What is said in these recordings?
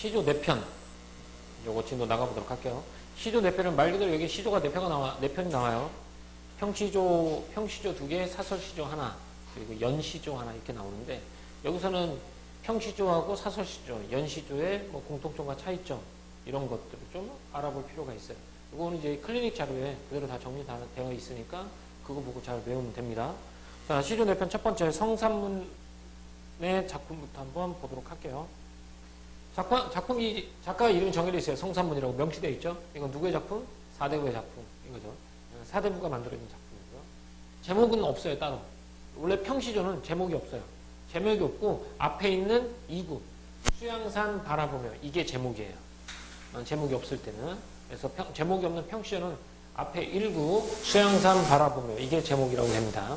시조 내편. 요거 진도 나가보도록 할게요. 시조 내편은 말 그대로 여기 시조가 내편이 나와요. 평시조 2개, 사설시조 하나, 그리고 연시조 하나 이렇게 나오는데, 여기서는 평시조하고 사설시조, 연시조의 뭐 공통점과 차이점, 이런 것들을 좀 알아볼 필요가 있어요. 이거는 이제 클리닉 자료에 그대로 다 정리 다 되어 있으니까 그거 보고 잘 외우면 됩니다. 자, 시조 내편 첫 번째 성산문의 작품부터 한번 보도록 할게요. 작가 이름이 정해져 있어요. 성산문이라고 명시되어 있죠. 이건 누구의 작품? 사대부의 작품. 이거죠. 사대부가 만들어진 작품이고요. 제목은 없어요, 따로. 원래 평시조는 제목이 없어요. 제목이 없고 앞에 있는 2구 수양산 바라보며 이게 제목이에요. 제목이 없을 때는. 그래서 제목이 없는 평시조는 앞에 1구 수양산 바라보며 이게 제목이라고 됩니다.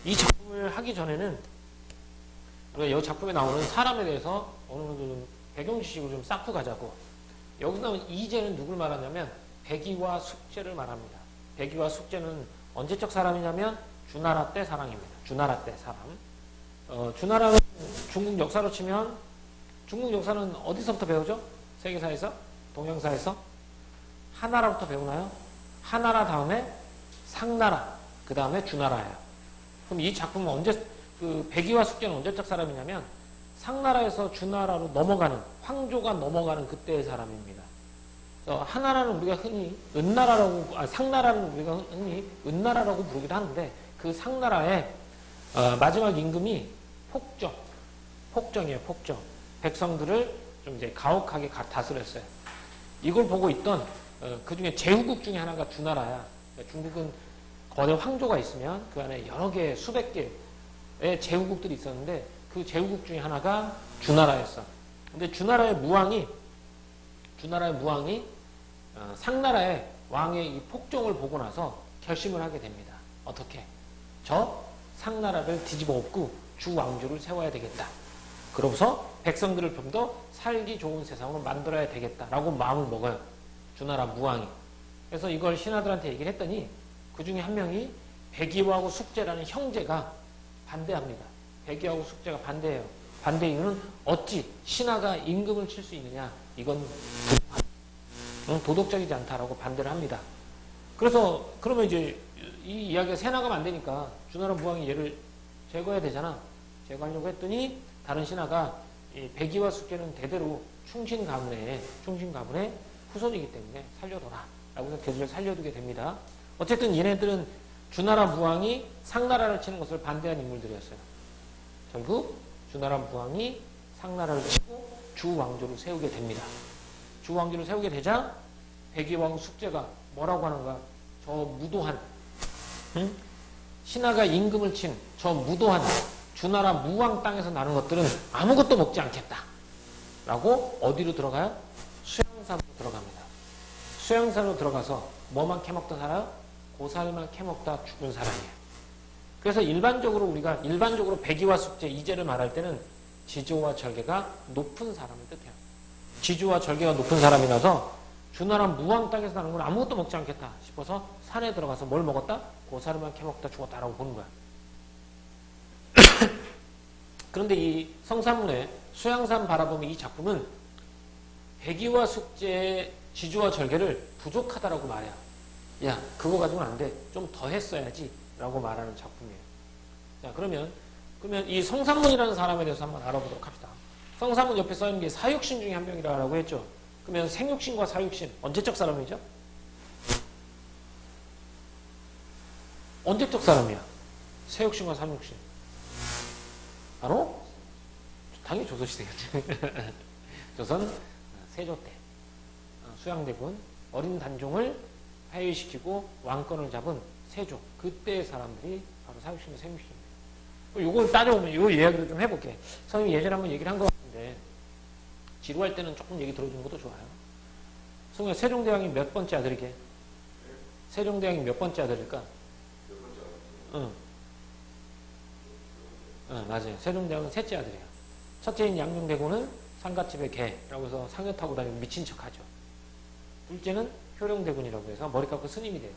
이 작품을 하기 전에는 우리가 이 작품에 나오는 사람에 대해서 어느 정도 배경 지식을 좀 쌓고 가자고. 여기서 나온 이제는 누굴 말하냐면 백이와 숙제를 말합니다. 백이와 숙제는 언제적 사람이냐면 주나라 때 사람입니다. 주나라 때 사람. 주나라는 중국 역사로 치면 중국 역사는 어디서부터 배우죠? 세계사에서? 동양사에서? 하나라부터 배우나요? 하나라 다음에 상나라, 그 다음에 주나라예요. 그럼 이 작품은 언제, 백이와 숙제는 언제적 사람이냐면 상나라에서 주나라로 넘어가는, 황조가 넘어가는 그때의 사람입니다. 하나라는 우리가 흔히 은나라라고, 상나라는 우리가 흔히 은나라라고 부르기도 하는데, 그 상나라의 마지막 임금이 폭정이에요, 폭정. 백성들을 좀 이제 가혹하게 다스렸어요. 이걸 보고 있던 그 중에 제후국 중에 하나가 주나라야. 그러니까 중국은 거대 황조가 있으면 그 안에 여러 개, 수백 개의 제후국들이 있었는데 그 제후국 중에 하나가 주나라였어. 근데 주나라의 무왕이 상나라의 왕의 이 폭정을 보고 나서 결심을 하게 됩니다. 어떻게? 저 상나라를 뒤집어 엎고 주왕조를 세워야 되겠다. 그러고서 백성들을 좀 더 살기 좋은 세상으로 만들어야 되겠다라고 마음을 먹어요. 주나라 무왕이. 그래서 이걸 신하들한테 얘기를 했더니 그 중에 한 명이 백이하고 숙제라는 형제가 반대합니다. 백이하고 숙제가 반대해요. 반대 이유는 어찌 신하가 임금을 칠 수 있느냐. 이건 도덕적이지 않다라고 반대를 합니다. 그래서 그러면 이제 이 이야기가 새나가면 안 되니까 주나라 무왕이 얘를 제거해야 되잖아. 제거하려고 했더니 다른 신하가 이 백이와 숙제는 대대로 충신 가문의 후손이기 때문에 살려둬라 라고 해서 걔들을 살려두게 됩니다. 어쨌든 얘네들은 주나라 무왕이 상나라를 치는 것을 반대한 인물들이었어요. 결국 주나라 무왕이 상나라를 치고 주왕조를 세우게 됩니다. 주왕조를 세우게 되자 백이왕 숙제가 뭐라고 하는가? 저 무도한 신하가 임금을 친 저 무도한 주나라 무왕 땅에서 나는 것들은 아무것도 먹지 않겠다 라고 어디로 들어가요? 수양산으로 들어갑니다. 수양산으로 들어가서 뭐만 캐먹다 살아요? 고사리만 캐먹다 죽은 사람이에요. 그래서 일반적으로 백이와 숙제, 이제를 말할 때는 지조와 절개가 높은 사람을 뜻해요. 지조와 절개가 높은 사람이라서 주나라 무왕 땅에서 나는 건 아무것도 먹지 않겠다 싶어서 산에 들어가서 뭘 먹었다? 고사리만 캐먹다 죽었다라고 보는 거야. 그런데 이 성산문의 수양산 바라보며 이 작품은 백이와 숙제의 지조와 절개를 부족하다라고 말해요. 야, 그거 가지고는 안 돼. 좀 더 했어야지 라고 말하는 작품이에요. 자, 그러면 이 성산문이라는 사람에 대해서 한번 알아보도록 합시다. 성산문 옆에 써있는 게 사육신 중에 한 명이라고 했죠. 그러면 생육신과 사육신, 언제적 사람이죠? 언제적 사람이야? 세육신과 삼육신. 바로 당연히 조선시대겠지. 조선 세조 때 수양대군 어린 단종을 폐위시키고 왕권을 잡은 세조, 그때의 사람들이 바로 사육신과 생육신입니다. 이걸 따져보면 이 이야기를 좀 해볼게. 선생님이 예전에 한번 얘기를 한 것 같은데 지루할 때는 조금 얘기 들어주는 것도 좋아요. 성우야, 세종대왕이 몇 번째 아들이게? 세종대왕이 몇 번째 아들일까? 응. 맞아요. 세종대왕은 셋째 아들이에요. 첫째인 양녕대군은 상갓집의 개라고 해서 상여 타고 다니고 미친 척하죠. 둘째는 효령대군이라고 해서 머리 깎고 스님이 돼요.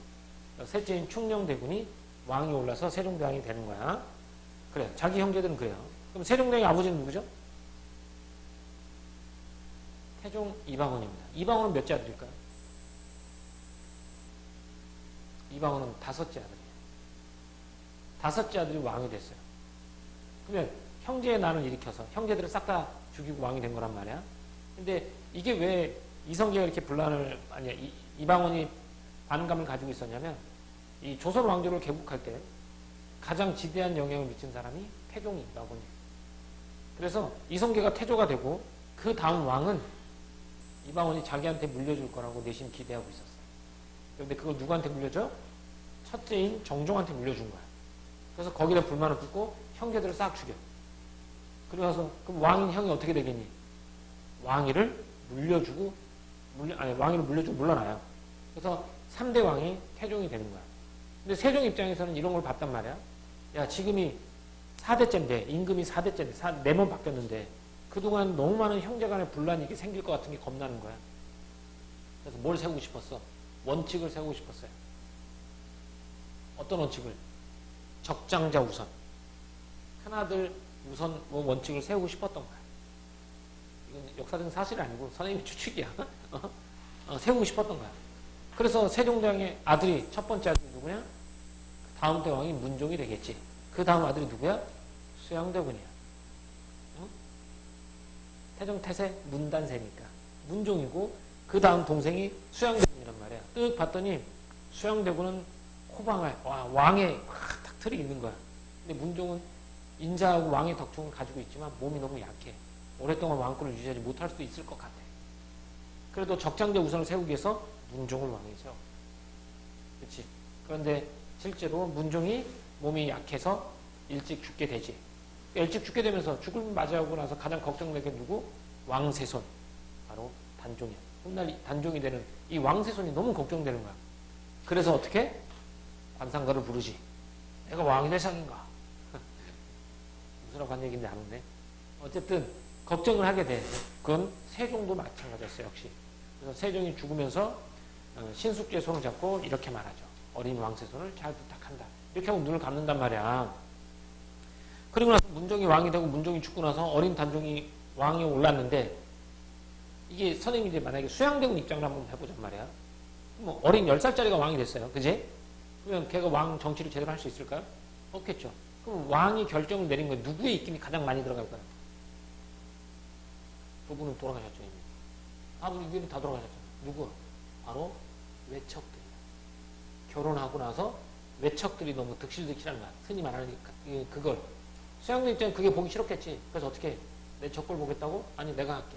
셋째인 충녕대군이 왕이 올라서 세종대왕이 되는 거야. 그래, 자기 형제들은 그래요. 그럼 세종대왕의 아버지는 누구죠? 태종 이방원입니다. 이방원은 몇째 아들일까요? 이방원은 다섯째 아들이에요. 다섯째 아들이 왕이 됐어요. 그러면 형제의 난을 일으켜서 형제들을 싹 다 죽이고 왕이 된 거란 말이야. 근데 이게 왜 이성계가 이렇게 분란을, 아니, 이방원이 반감을 가지고 있었냐면, 이 조선 왕조를 개국할 때 가장 지대한 영향을 미친 사람이 태종 이방원이에요. 그래서 이성계가 태조가 되고 그 다음 왕은 이방원이 자기한테 물려줄 거라고 내심 기대하고 있었어요. 그런데 그걸 누구한테 물려줘? 첫째인 정종한테 물려준 거야. 그래서 거기다 불만을 품고 형제들을 싹 죽여. 그래서 그럼 왕인 형이 어떻게 되겠니? 왕위를 물려주고 물러나요. 그래서 3대 왕이 태종이 되는 거야. 근데 세종 입장에서는 이런 걸 봤단 말이야. 야, 지금이 4대째인데, 임금이 4대째인데, 4번 바뀌었는데, 그동안 너무 많은 형제 간의 분란이 이게 생길 것 같은 게 겁나는 거야. 그래서 뭘 세우고 싶었어? 원칙을 세우고 싶었어요. 어떤 원칙을? 적장자 우선. 큰아들 우선 원칙을 세우고 싶었던 거야. 이건 역사적인 사실이 아니고 선생님의 추측이야. 세우고 싶었던 거야. 그래서 세종대왕의 아들이, 첫 번째 아들이 누구냐? 다음 대왕이 문종이 되겠지. 그 다음 아들이 누구야? 수양대군이야. 태종 태세 문단세니까 문종이고, 그 다음 동생이 수양대군이란 말이야. 뜩 봤더니 수양대군은 호방할, 왕의 딱 틀이 있는 거야. 근데 문종은 인자하고 왕의 덕충을 가지고 있지만 몸이 너무 약해. 오랫동안 왕권을 유지하지 못할 수도 있을 것 같아. 그래도 적장자 우선을 세우기 위해서 문종을 왕이 세워. 그렇지. 그런데 실제로 문종이 몸이 약해서 일찍 죽게 되지. 일찍 죽게 되면서 죽을 맞이하고 나서 가장 걱정되는 게 누구? 왕세손. 바로 단종이야. 훗날 단종이 되는 이 왕세손이 너무 걱정되는 거야. 그래서 어떻게? 관상가를 부르지. 내가 왕이 될 상인가? 무슨 한 얘기인지 아는데. 어쨌든 걱정을 하게 돼. 그건 세종도 마찬가지였어요. 역시. 그래서 세종이 죽으면서 신숙주의 손을 잡고 이렇게 말하죠. 어린 왕세손을 잘 부탁한다. 이렇게 하고 눈을 감는단 말이야. 그리고 나서 문종이 왕이 되고 문종이 죽고 나서 어린 단종이 왕이 올랐는데, 이게 선생님이 이제 만약에 수양대군 입장을 한번 해보잔 말이야. 뭐 어린 10살짜리가 왕이 됐어요. 그지? 그러면 걔가 왕 정치를 제대로 할 수 있을까요? 없겠죠. 그럼 왕이 결정을 내린 거예요. 누구의 입김이 가장 많이 들어갈까요? 그분은 돌아가셨죠, 이미. 우리 위원이 다 돌아가셨잖아요. 누구? 바로 외척들. 결혼하고 나서 외척들이 너무 득실득실한 거야. 흔히 말하는 그걸. 수양대 입장에 그게 보기 싫었겠지. 그래서 어떻게 해? 내 척걸 보겠다고? 아니, 내가 할게.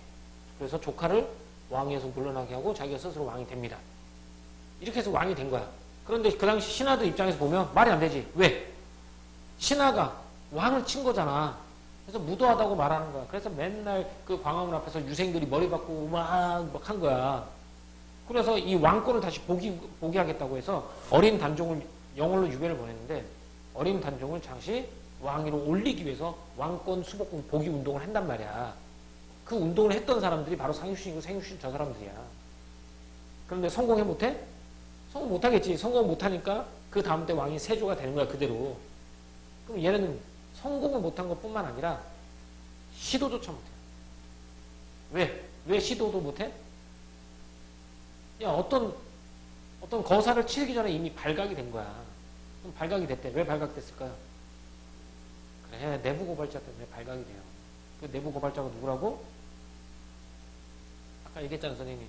그래서 조카를 왕위에서 물러나게 하고 자기가 스스로 왕이 됩니다. 이렇게 해서 왕이 된 거야. 그런데 그 당시 신하들 입장에서 보면 말이 안 되지. 왜? 신하가 왕을 친 거잖아. 그래서 무도하다고 말하는 거야. 그래서 맨날 그 광화문 앞에서 유생들이 머리 박고 막 한 거야. 그래서 이 왕권을 다시 포기하겠다고 해서 어린 단종을 영월로 유배를 보냈는데, 어린 단종을 잠시 왕위로 올리기 위해서 왕권 수복권 포기 운동을 한단 말이야. 그 운동을 했던 사람들이 바로 상유신이고 생유신 저 사람들이야. 그런데 성공해 못해? 성공 못하겠지. 성공 못하니까 그 다음 때 왕이 세조가 되는 거야, 그대로. 그럼 얘는 성공을 못한 것 뿐만 아니라 시도조차 못해. 왜? 왜 시도도 못해? 야, 어떤 거사를 치르기 전에 이미 발각이 된 거야. 그럼 발각이 됐대. 왜 발각됐을까요? 그래, 내부 고발자 때문에 발각이 돼요. 그 내부 고발자가 누구라고? 아까 얘기했잖아, 선생님이.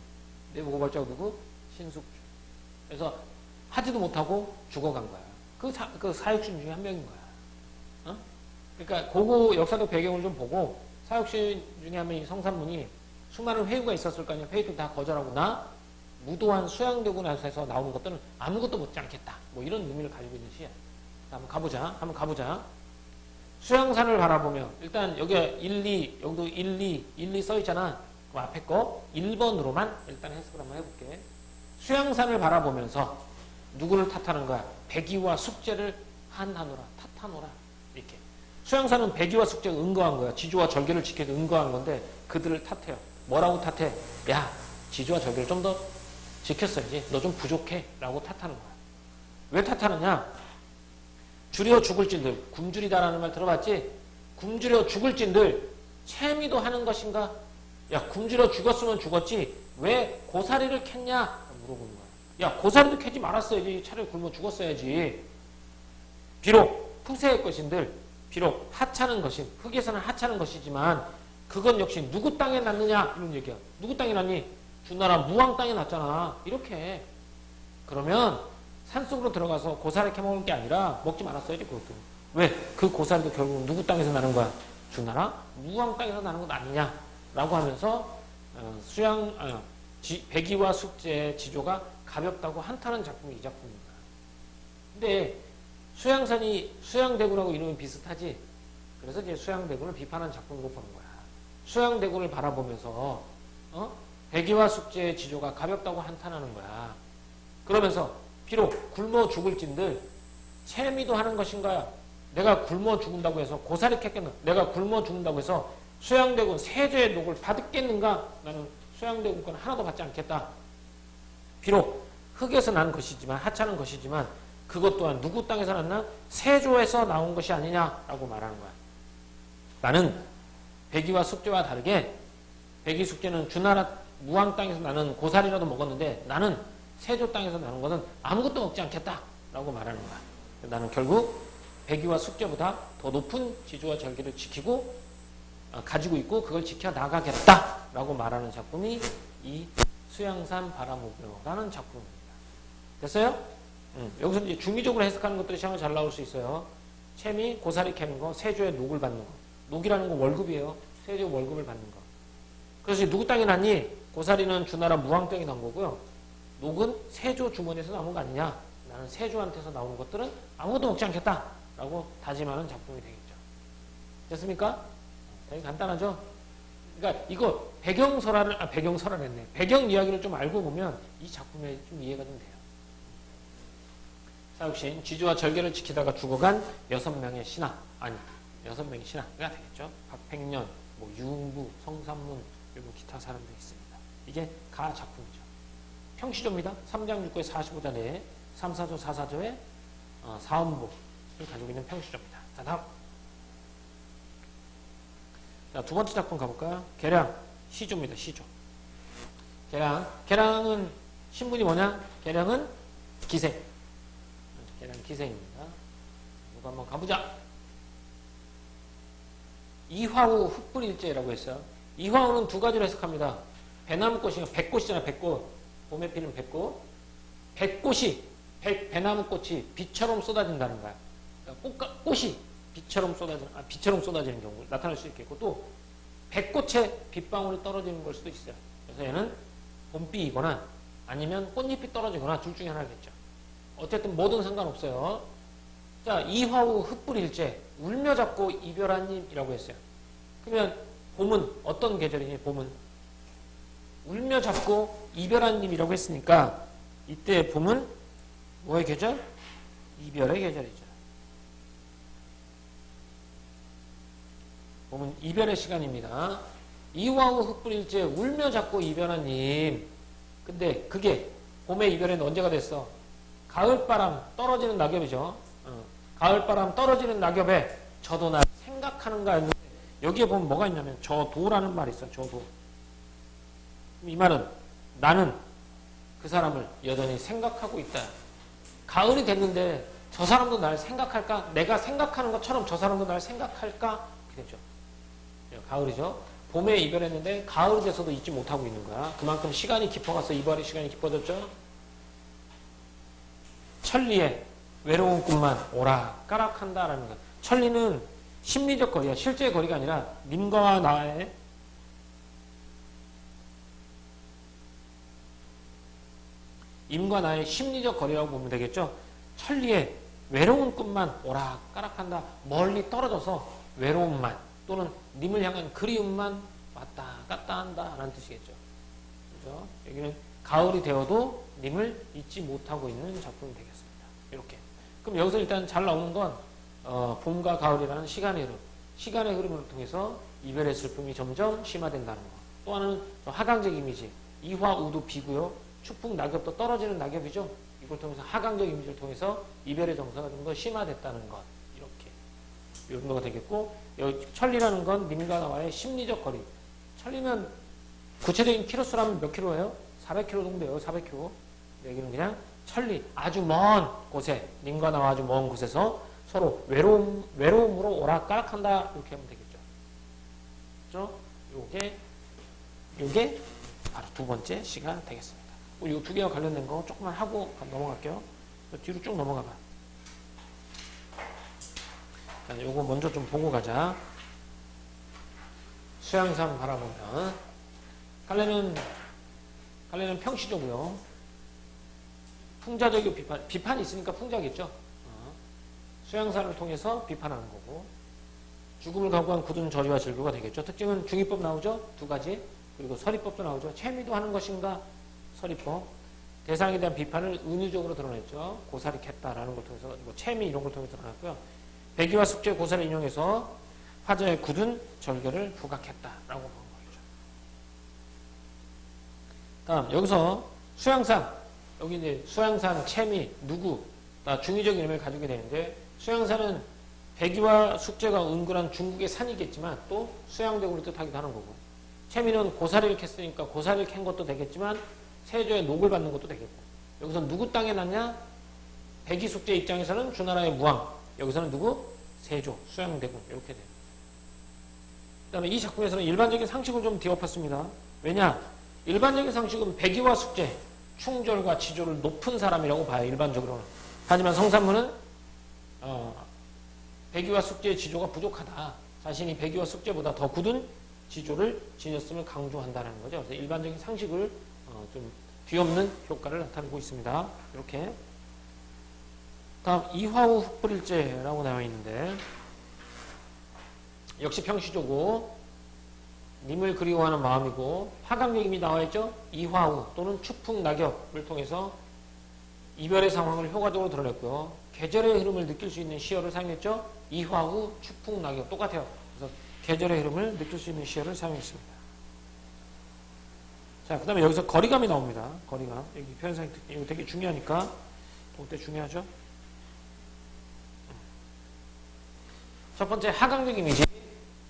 내부 고발자가 누구? 신숙주. 그래서 하지도 못하고 죽어간 거야. 그 사육신 중에 한 명인 거야. 그러니까 고고 역사적 배경을 좀 보고, 사육신 중에 한 명이 성산문이 수많은 회유가 있었을 거 아니야. 회유도 다 거절하고, 나 무도한 수양대군 에서 나오는 것들은 아무것도 못지 않겠다. 뭐 이런 의미를 가지고 있는 시야. 한번 가보자. 수양산을 바라보며, 일단 여기가 1, 2, 여기도 1, 2 써있잖아. 그 앞에 거 1번으로만 일단 해석을 한번 해볼게. 수양산을 바라보면서 누구를 탓하는 거야? 백의와 숙제를 한하노라, 탓하노라. 이렇게. 수양산은 백의와 숙제가 은거한 거야. 지조와 절개를 지켜서 은거한 건데 그들을 탓해요. 뭐라고 탓해? 야, 지조와 절개를 좀 더 지켰어야지. 너 좀 부족해. 라고 탓하는 거야. 왜 탓하느냐? 줄여 죽을 찐들, 굶주리다라는 말 들어봤지? 굶주려 죽을 찐들, 채미도 하는 것인가? 야, 굶주려 죽었으면 죽었지 왜 고사리를 캤냐 물어보는 거야. 야, 고사리도 캐지 말았어야지. 차라리 굶어 죽었어야지. 비록 풍세의 것인들, 비록 하찮은 것인, 흙에서는 하찮은 것이지만 그건 역시 누구 땅에 났느냐 이런 얘기야. 누구 땅에 났니? 주나라 무왕 땅에 났잖아. 이렇게. 그러면 산속으로 들어가서 고사리 캐먹을 게 아니라 먹지 말았어야지 그것도. 왜? 그 고사리도 결국 누구 땅에서 나는 거야? 주나라 무왕 땅에서 나는 것 아니냐 라고 하면서 백이와 숙제의 지조가 가볍다고 한탄한 작품이 이 작품입니다. 근데 수양대군하고 이름이 비슷하지. 그래서 이제 수양대군을 비판한 작품으로 보는 거야. 수양대군을 바라보면서 백이와 숙제의 지조가 가볍다고 한탄하는 거야. 그러면서 비록 굶어 죽을진들 채미도 하는 것인가. 내가 굶어 죽는다고 해서 고사리 캤겠나. 내가 굶어 죽는다고 해서 수양대군 세조의 녹을 받겠는가. 나는 수양대군 건 하나도 받지 않겠다. 비록 흙에서 난 것이지만 하찮은 것이지만 그것 또한 누구 땅에서 났나? 세조에서 나온 것이 아니냐라고 말하는 거야. 나는 백이와 숙제와 다르게 백이 숙제는 주나라 무왕 땅에서 나는 고사리라도 먹었는데 나는 세조 땅에서 나는 것은 아무것도 먹지 않겠다라고 말하는 거야. 나는 결국 백이와 숙제보다 더 높은 지조와 절기를 가지고 있고 그걸 지켜나가겠다라고 말하는 작품이 이 수양산 바라보며라는 작품입니다. 됐어요? 여기서 이제 중의적으로 해석하는 것들이 시험에 잘 나올 수 있어요. 채미, 고사리 캐는 거, 세조의 녹을 받는 거. 녹이라는 건 월급이에요. 세조 월급을 받는 거. 그래서 누구 땅에 났니? 고사리는 주나라 무왕 땅에 난 거고요. 녹은 세조 주머니에서 나온 거 아니냐? 나는 세조한테서 나오는 것들은 아무것도 먹지 않겠다라고 다짐하는 작품이 되겠죠. 됐습니까? 되게 간단하죠? 그러니까 이거 배경 이야기를 좀 알고 보면 이 작품에 좀 이해가 좀 돼요. 사육신, 지조와 절개를 지키다가 죽어간 6명의 신하가 되겠죠. 박팽년, 유흥부, 성삼문, 그리고 기타 사람들이 있습니다. 이게 가 작품이죠. 평시조입니다. 3장 6구의 45자 내에 3사조, 4사조의 사음복을 가지고 있는 평시조입니다. 자, 다음. 자, 두 번째 작품 가볼까요? 계량, 시조입니다. 시조. 계량은 신분이 뭐냐? 계량은 기생. 계량 기생입니다. 이거 한번 가보자. 이화우 흙불일제라고 했어요. 이화우는 두 가지로 해석합니다. 배나무꽃이, 백꽃이잖아요. 백꽃. 봄에 피는 백꽃. 배나무꽃이 비처럼 쏟아진다는 거야. 그러니까 꽃이 비처럼 쏟아지는 경우 나타날 수 있겠고, 또 백꽃에 빗방울이 떨어지는 걸 수도 있어요. 그래서 얘는 봄비이거나 아니면 꽃잎이 떨어지거나 둘 중에 하나겠죠. 어쨌든 뭐든 상관없어요. 자, 이화우 흙불일제, 울며 잡고 이별한 님이라고 했어요. 그러면 봄은 어떤 계절이니? 봄은 울며 잡고 이별한 님이라고 했으니까 이때 봄은 뭐의 계절? 이별의 계절이죠. 봄은 이별의 시간입니다. 이화우 흙불일제, 울며 잡고 이별한 님. 근데 그게 봄의 이별에는 언제가 됐어? 가을바람 떨어지는 낙엽이죠. 가을바람 떨어지는 낙엽에 저도 날 생각하는가 했는데 여기에 보면 뭐가 있냐면 저도라는 말이 있어요. 저도. 이 말은 나는 그 사람을 여전히 생각하고 있다. 가을이 됐는데 저 사람도 날 생각할까? 내가 생각하는 것처럼 저 사람도 날 생각할까? 그렇죠. 가을이죠. 봄에 이별했는데 가을이 돼서도 잊지 못하고 있는 거야. 그만큼 시간이 깊어가서 이별의 시간이 깊어졌죠. 천리에 외로운 꿈만 오락가락한다라는 거야. 천리는 심리적 거리야. 실제 거리가 아니라 님과 나의 임과 나의 심리적 거리라고 보면 되겠죠. 천리에 외로운 꿈만 오락가락한다. 멀리 떨어져서 외로움만 또는 님을 향한 그리움만 왔다 갔다 한다 라는 뜻이겠죠. 그죠? 여기는 가을이 되어도 님을 잊지 못하고 있는 작품이 되겠습니다. 이렇게. 그럼 여기서 일단 잘 나오는 건 봄과 가을이라는 시간의 흐름을 통해서 이별의 슬픔이 점점 심화된다는 거. 또 하나는 하강적 이미지. 이화우도 비고요. 축풍 낙엽도 떨어지는 낙엽이죠. 이걸 통해서 하강적 이미지를 통해서 이별의 정서가 좀 더 심화됐다는 것. 이렇게. 이 정도가 되겠고, 여기 천리라는 건 님과 나와의 심리적 거리. 천리는 구체적인 키로수라면 몇 킬로예요? 400km 정도 돼요. 400km. 여기는 그냥 천리, 아주 먼 곳에, 님과 나와 아주 먼 곳에서 서로 외로움으로 오락가락한다. 이렇게 하면 되겠죠. 그죠? 요게 바로 두 번째 시가 되겠습니다. 이 두 개와 관련된 거 조금만 하고 넘어갈게요. 뒤로 쭉 넘어가 봐. 요거 먼저 좀 보고 가자. 수양산 바라보면 갈래는 평시조고요. 풍자적이고 비판이 있으니까 풍자겠죠. 수양산을 통해서 비판하는 거고, 죽음을 각오한 굳은 저리와 절규가 되겠죠. 특징은 중의법 나오죠. 두 가지. 그리고 서리법도 나오죠. 채미도 하는 것인가 서리법. 대상에 대한 비판을 은유적으로 드러냈죠. 고사리 캤다라는 걸 통해서, 뭐 채미 이런 걸 통해서 드러났고요. 백의와 숙제 고사를 인용해서 화자의 굳은 절개를 부각했다라고 보는 거죠. 다음 여기서 수양산, 여기 이제 수양산, 채미, 누구 다 중의적인 의미를 가지게 되는데, 수양산은 백의와 숙제가 은근한 중국의 산이겠지만 또 수양대구를 뜻하기도 하는 거고, 채미는 고사리를 캤으니까 고사리를 캔 것도 되겠지만 세조의 녹을 받는 것도 되겠고, 여기서 누구 땅에 났냐? 백의 숙제 입장에서는 주나라의 무왕, 여기서는 누구? 세조, 수양대군 이렇게 됩니다. 그 다음에 이 작품에서는 일반적인 상식을 좀 뒤엎었습니다. 왜냐? 일반적인 상식은 백의와 숙제, 충절과 지조를 높은 사람이라고 봐요. 일반적으로는. 하지만 성산문은 백의와 숙제의 지조가 부족하다. 자신이 백의와 숙제보다 더 굳은 지조를 지녔음을 강조한다는 거죠. 그래서 일반적인 상식을 좀 뒤엎는 효과를 나타내고 있습니다. 이렇게. 다음 이화우 흑불일제라고 나와 있는데, 역시 평시조고 님을 그리워하는 마음이고, 하강력임이 나와 있죠. 이화우 또는 추풍낙엽을 통해서 이별의 상황을 효과적으로 드러냈고요. 계절의 흐름을 느낄 수 있는 시어를 사용했죠. 이화우, 추풍낙엽 똑같아요. 그래서 계절의 흐름을 느낄 수 있는 시어를 사용했습니다. 자, 그 다음에 여기서 거리감이 나옵니다. 거리감. 여기 표현상의 특징. 이거 되게 중요하니까. 볼 때 중요하죠. 첫 번째 하강적 이미지.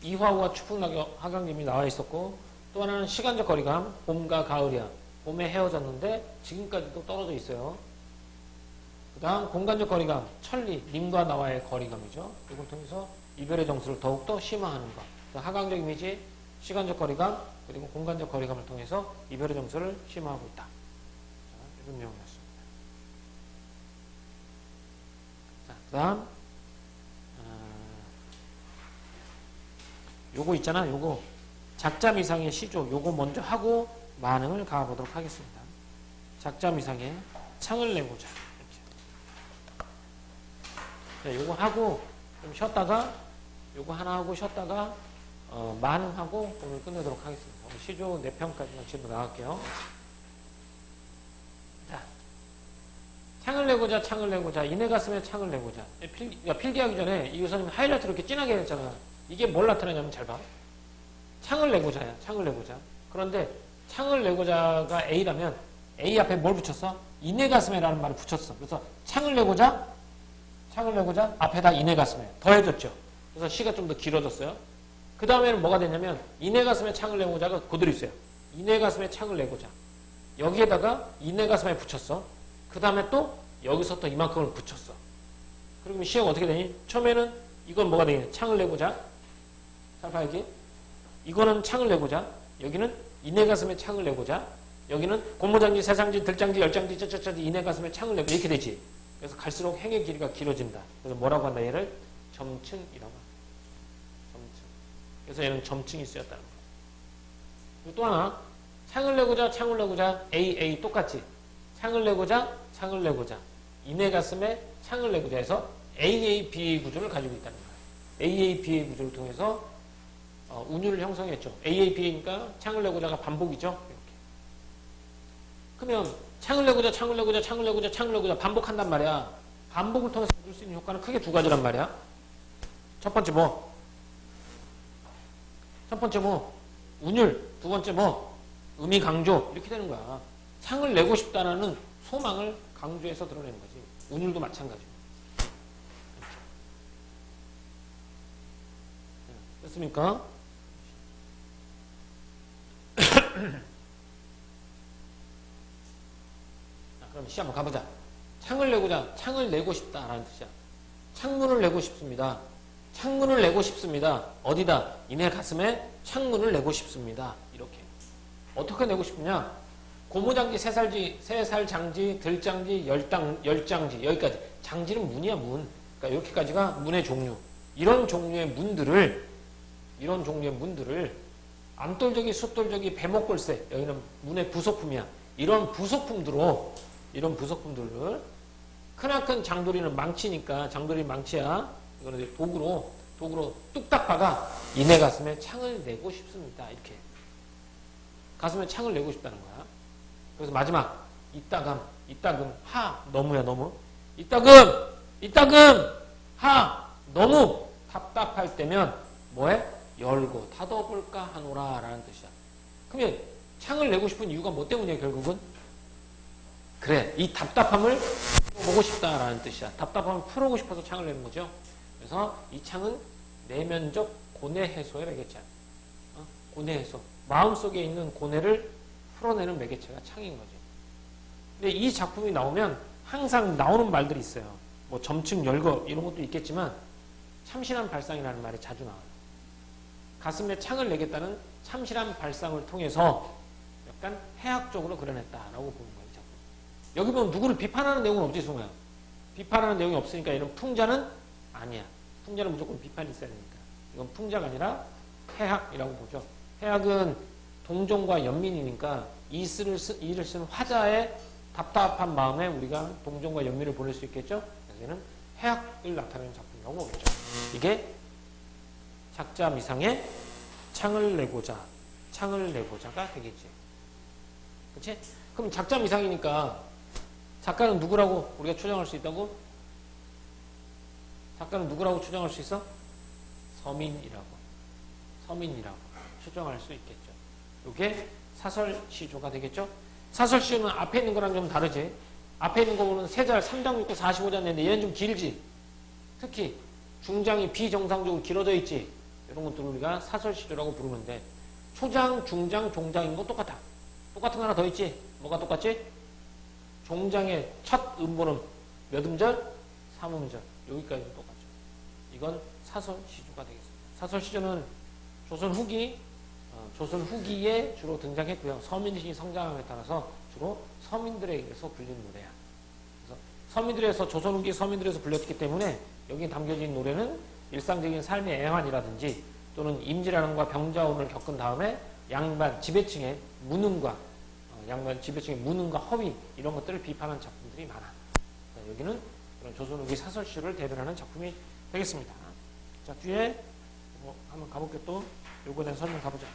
이화우와 추풍낙엽 하강림이 나와 있었고, 또 하나는 시간적 거리감. 봄과 가을이야. 봄에 헤어졌는데 지금까지도 떨어져 있어요. 그 다음 공간적 거리감. 천리, 님과 나와의 거리감이죠. 이걸 통해서 이별의 정수를 더욱더 심화하는 것. 하강적 이미지, 시간적 거리감, 그리고 공간적 거리감을 통해서 이별의 정수를 심화하고 있다. 자, 이런 내용이었습니다. 자, 그 다음 요거 있잖아. 요거 작자미상의 시조, 요거 먼저 하고 만흥을 가보도록 하겠습니다. 작자미상의 창을 내고자. 자, 요거 하고 좀 쉬었다가 요거 하나 하고 쉬었다가 만흥하고 오늘 끝내도록 하겠습니다. 오늘 시조 4편까지만 집어 나갈게요. 자, 창을 내고자 이내 가슴에 창을 내고자. 필기하기 전에 이 교사님 하이라이트로 이렇게 진하게 했잖아. 이게 뭘 나타내냐면 잘 봐. 창을 내고자야. 창을 내고자. 그런데 창을 내고자가 A라면 A 앞에 뭘 붙였어? 이내 가슴에 라는 말을 붙였어. 그래서 창을 내고자 앞에다 이내 가슴에 더해졌죠. 그래서 시가 좀 더 길어졌어요. 그 다음에는 뭐가 됐냐면 이내 가슴에 창을 내고자가 그대로 있어요. 이내 가슴에 창을 내고자. 여기에다가 이내 가슴에 붙였어. 그 다음에 또 여기서 또 이만큼을 붙였어. 그러면 시가 어떻게 되니? 처음에는 이건 뭐가 되니? 창을 내고자. 자, 봐, 여기. 이거는 창을 내고자. 여기는 이내 가슴에 창을 내고자. 여기는 고무장지, 세상지, 들장지, 열장지, 쩌쩌쩌 이내 가슴에 창을 내고 이렇게 되지. 그래서 갈수록 행의 길이가 길어진다. 그래서 뭐라고 한다? 얘를 점층이라고 한다. 점층. 그래서 얘는 점층이 쓰였다는 거야. 그리고 또 하나. 창을 내고자. A 똑같지. 창을 내고자. 이내 가슴에 창을 내고자 해서 AABA 구조를 가지고 있다는 거야. AABA 구조를 통해서 운율을 형성했죠. AABA니까 창을 내고자가 반복이죠. 이렇게. 그러면 창을 내고자 반복한단 말이야. 반복을 통해서 얻을 수 있는 효과는 크게 두 가지란 말이야. 첫 번째 뭐? 운율. 두 번째 뭐? 의미 강조. 이렇게 되는 거야. 창을 내고 싶다라는 소망을 강조해서 드러내는 거지. 운율도 마찬가지고. 됐습니까? 그럼 시 한번 가보자. 창을 내고자, 창을 내고 싶다라는 뜻이야. 창문을 내고 싶습니다. 창문을 내고 싶습니다. 어디다? 이내 가슴에 창문을 내고 싶습니다. 이렇게. 어떻게 내고 싶으냐? 고무장지, 새살장지, 들장지, 열장지 여기까지. 장지는 문이야 문. 그러니까 여기까지가 문의 종류. 이런 종류의 문들을 암돌저기, 숫돌저기, 배목골세 여기는 문의 부속품이야. 이런 부속품들을 크나큰 장돌이는 망치니까 장돌이 망치야. 이거는 도구로 뚝딱 박아 이내 가슴에 창을 내고 싶습니다. 이렇게 가슴에 창을 내고 싶다는 거야. 그래서 마지막 이따금 하 너무야 너무 이따금 하 너무 답답할 때면 뭐해? 열고 닫아볼까 하노라 라는 뜻이야. 그러면 창을 내고 싶은 이유가 뭐 때문이야 결국은? 그래 이 답답함을 보고 싶다라는 뜻이야. 답답함을 풀어보고 싶어서 창을 내는 거죠. 그래서 이 창은 내면적 고뇌 해소의 매개체. 고뇌 해소. 마음속에 있는 고뇌를 풀어내는 매개체가 창인 거지. 근데 이 작품이 나오면 항상 나오는 말들이 있어요. 뭐 점층 열거 이런 것도 있겠지만 참신한 발상이라는 말이 자주 나와요. 가슴에 창을 내겠다는 참신한 발상을 통해서 약간 해학적으로 그려냈다라고 보는 거예요. 여기 보면 누구를 비판하는 내용은 없지, 승우야. 비판하는 내용이 없으니까 이런 풍자는 아니야. 풍자는 무조건 비판이 있어야 되니까. 이건 풍자가 아니라 해학이라고 보죠. 해학은 동정과 연민이니까 이를 쓴 화자의 답답한 마음에 우리가 동정과 연민을 보낼 수 있겠죠. 그래서 얘는 해학을 나타내는 작품이라고 보겠죠. 이게 작자 미상의 창을 내고자가 되겠지. 그치? 그럼 작자 미상이니까 작가는 누구라고 우리가 추정할 수 있다고? 작가는 누구라고 추정할 수 있어? 서민이라고 추정할 수 있겠죠. 이게 사설시조가 되겠죠. 사설시조는 앞에 있는 거랑 좀 다르지. 앞에 있는 거 보면 3절, 3장 6구 45장 내는데 얘는 좀 길지. 특히 중장이 비정상적으로 길어져 있지. 이런 것들을 우리가 사설시조라고 부르는데 초장, 중장, 종장인 거 똑같아. 똑같은 거 하나 더 있지. 뭐가 똑같지? 종장의 첫 음보는 몇 음절? 3음절. 여기까지도 똑같죠. 이건 사설시조가 되겠습니다. 사설시조는 조선 후기에 주로 등장했고요. 서민의식이 성장함에 따라서 주로 서민들에 의해서 불리는 노래야. 그래서 서민들에서 조선 후기 서민들에서 불렸기 때문에 여기 담겨진 노래는 일상적인 삶의 애환이라든지 또는 임질환과 과 병자혼을 겪은 다음에 양반 지배층의 무능과 허위 이런 것들을 비판한 작품들이 많아. 여기는 그런 조선 후기 사설시를 대변하는 작품이 되겠습니다. 자, 뒤에 한번 가볼게요. 또 요거에 대한 설명 가보자.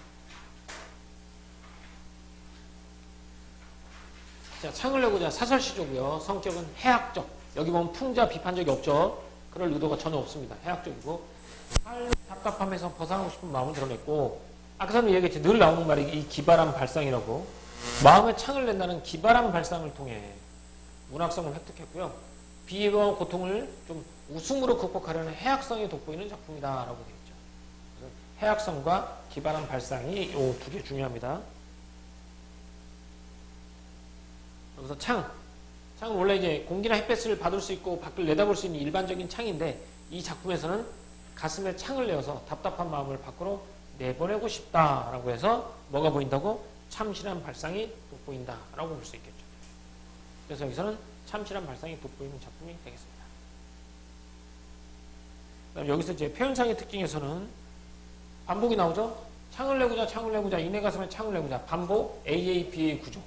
자, 창을 내고자 사설시조고요. 성격은 해학적. 여기 보면 풍자 비판적이 없죠. 그럴 의도가 전혀 없습니다. 해학적이고 답답함에서 벗어나고 싶은 마음을 드러냈고 아까 전에 얘기했지. 늘 나오는 말이 이 기발한 발상이라고. 마음에 창을 낸다는 기발한 발상을 통해 문학성을 획득했고요. 비애와 고통을 좀 웃음으로 극복하려는 해학성이 돋보이는 작품이다라고 되어 있죠. 해학성과 기발한 발상이 이 두 개 중요합니다. 여기서 창은 원래 이제 공기나 햇볕을 받을 수 있고 밖을 내다볼 수 있는 일반적인 창인데 이 작품에서는 가슴에 창을 내어서 답답한 마음을 밖으로 내보내고 싶다라고 해서 뭐가 보인다고? 참신한 발상이 돋보인다라고 볼 수 있겠죠. 그래서 여기서는 참신한 발상이 돋보이는 작품이 되겠습니다. 그다음 여기서 이제 표현상의 특징에서는 반복이 나오죠. 창을 내고자 이내 가슴에 창을 내고자 반복 AAP의 구조.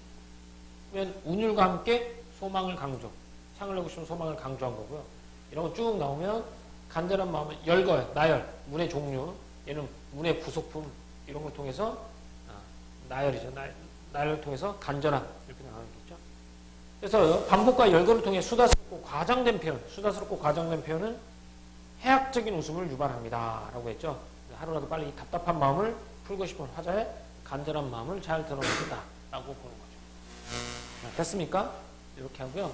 그러면 운율과 함께 소망을 강조. 창을 내고 싶으면 소망을 강조한 거고요. 이런 거 쭉 나오면 간절한 마음을 열거해. 나열. 문의 종류. 얘는 문의 부속품. 이런 걸 통해서 나열이죠. 나열을 통해서 간절함. 이렇게 나오겠죠. 그래서 반복과 열거를 통해 수다스럽고 과장된 표현은 해학적인 웃음을 유발합니다. 라고 했죠. 하루라도 빨리 이 답답한 마음을 풀고 싶은 화자의 간절한 마음을 잘 드러낸다. 라고 보는 거죠. 됐습니까? 이렇게 하고요.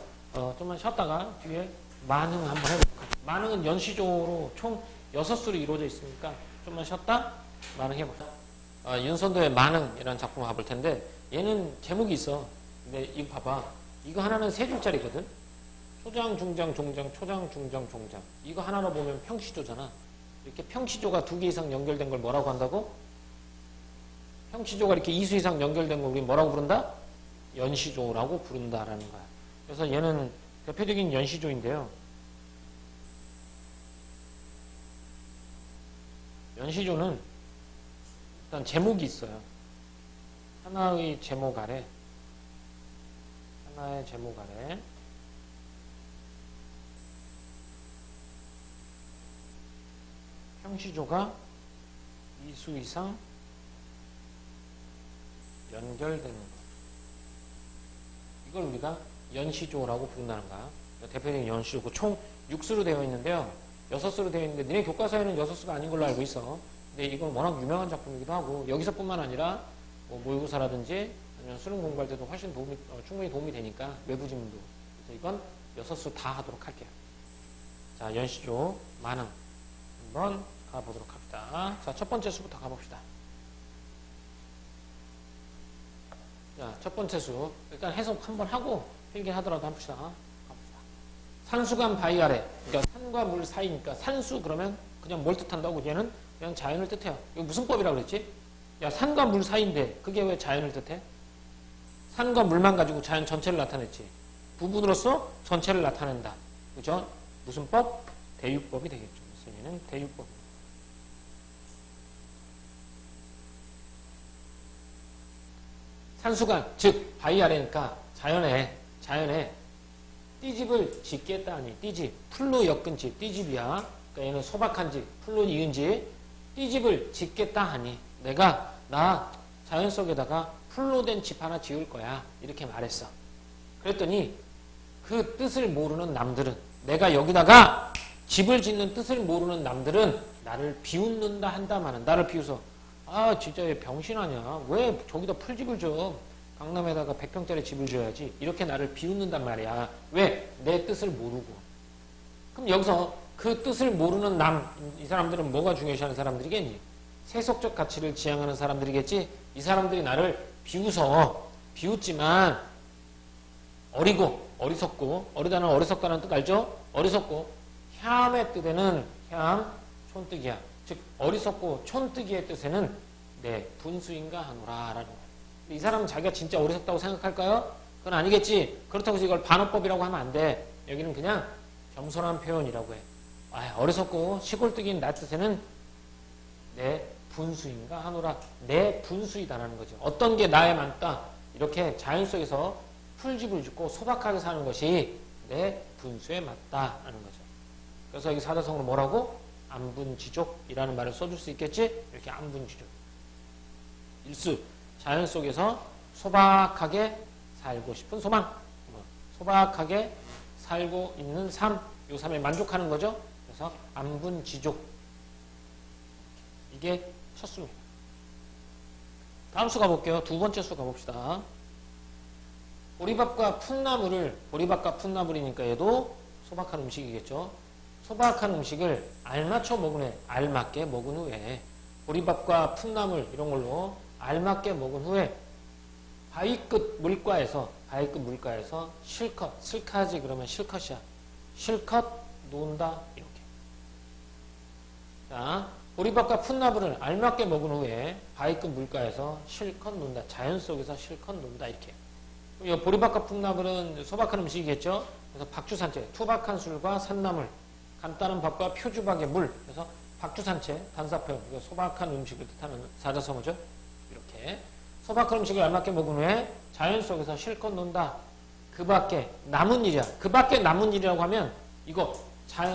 좀만 쉬었다가 뒤에 만흥 한번 해볼까요? 만흥은 연시조로 총 6수로 이루어져 있으니까 좀만 쉬었다 만흥 해볼까요? 윤선도의 만흥이라는 작품을 가볼 텐데 얘는 제목이 있어. 근데 이거 봐봐. 이거 하나는 세 줄짜리거든. 초장, 중장, 종장, 초장, 중장, 종장. 이거 하나로 보면 평시조잖아. 이렇게 평시조가 2개 이상 연결된 걸 뭐라고 한다고? 평시조가 이렇게 2수 이상 연결된 걸 우리 뭐라고 부른다? 연시조라고 부른다라는 거야. 그래서 얘는 대표적인 연시조인데요. 연시조는 일단 제목이 있어요. 하나의 제목 아래 평시조가 2수 이상 연결되는 것. 이걸 우리가 연시조라고 부른다는 거야. 대표적인 연시조고 총 6수로 되어 있는데요. 6수로 되어 있는데 니네 교과서에는 6수가 아닌 걸로 알고 있어. 근데 이건 워낙 유명한 작품이기도 하고 여기서뿐만 아니라 뭐 모의고사라든지 아니면 수능 공부할 때도 훨씬 충분히 도움이 되니까 외부 지문도. 그래서 이건 6수 다 하도록 할게요. 자, 연시조 만흥 한번 가보도록 합니다. 자, 첫 번째 수부터 가봅시다. 자, 첫 번째 수 일단 해석 한번 하고 필기하더라도 해봅시다. 가봅시다. 산수간 바위 아래, 그러니까 산과 물 사이니까 산수 그러면 그냥 뭘 뜻한다고? 얘는 그냥 자연을 뜻해요. 이거 무슨 법이라고 그랬지? 야, 산과 물 사이인데 그게 왜 자연을 뜻해? 산과 물만 가지고 자연 전체를 나타냈지. 부분으로서 전체를 나타낸다. 그죠? 무슨 법? 대유법이 되겠죠. 그래서 얘는 대유법입니다. 산수간, 즉 바위 아래니까 자연에 띠집을 짓겠다 하니 띠집, 풀로 엮은 집, 띠집이야. 그러니까 얘는 소박한 집, 풀로 이은 집, 띠집을 짓겠다 하니 나 자연 속에다가 풀로 된 집 하나 지을 거야. 이렇게 말했어. 그랬더니 그 뜻을 모르는 남들은, 내가 여기다가 집을 짓는 뜻을 모르는 남들은 나를 비웃는다 한다마는, 나를 비웃어. 아, 진짜 얘 병신 아니야. 왜 저기다 풀집을 줘? 강남에다가 100평짜리 집을 줘야지. 이렇게 나를 비웃는단 말이야. 왜? 내 뜻을 모르고. 그럼 여기서 그 뜻을 모르는 이 사람들은 뭐가 중요시하는 사람들이겠니? 세속적 가치를 지향하는 사람들이겠지? 이 사람들이 나를 비웃지만 어리석고, 어리다는 어리석다는 뜻 알죠? 어리석고, 혐의 뜻에는 촌뜨기야. 즉 어리석고 촌뜨기의 뜻에는 분수인가 하노라 라는 거예요. 이 사람은 자기가 진짜 어리석다고 생각할까요? 그건 아니겠지. 그렇다고 해서 이걸 반어법이라고 하면 안 돼. 여기는 그냥 겸손한 표현이라고 해. 어리석고 시골뜨기인 나 뜻에는 분수인가 하노라. 분수이다라는 거죠. 어떤 게 나에 맞다. 이렇게 자연 속에서 풀집을 짓고 소박하게 사는 것이 분수에 맞다라는 거죠. 그래서 여기 사자성어로 뭐라고? 안분지족이라는 말을 써줄 수 있겠지? 이렇게 안분지족. 일수, 자연 속에서 소박하게 살고 싶은 소망, 소박하게 살고 있는 삶, 요 삶에 만족하는 거죠. 그래서 안분지족. 이게 첫 수입니다. 다음 수 가볼게요. 두 번째 수 가봅시다. 보리밥과 풋나물이니까 얘도 소박한 음식이겠죠. 소박한 음식을 알맞게 먹은 후에 보리밥과 풋나물 이런 걸로 알맞게 먹은 후에 바위끝 물가에서 실컷, 슬카지 그러면 실컷이야. 실컷 논다 이렇게. 자, 보리밥과 풋나물을 알맞게 먹은 후에 바위끝 물가에서 실컷 논다. 자연 속에서 실컷 논다 이렇게. 이 보리밥과 풋나물은 소박한 음식이겠죠. 그래서 박주산채, 투박한 술과 산나물, 간단한 밥과 표주박의 물. 그래서 박주산채, 단사표현, 이거 소박한 음식을 뜻하는 사자성어죠. 이렇게 소박한 음식을 알맞게 먹은 후에 자연 속에서 실컷 논다. 그 밖에 남은 일이야. 그 밖에 남은 일이라고 하면 이거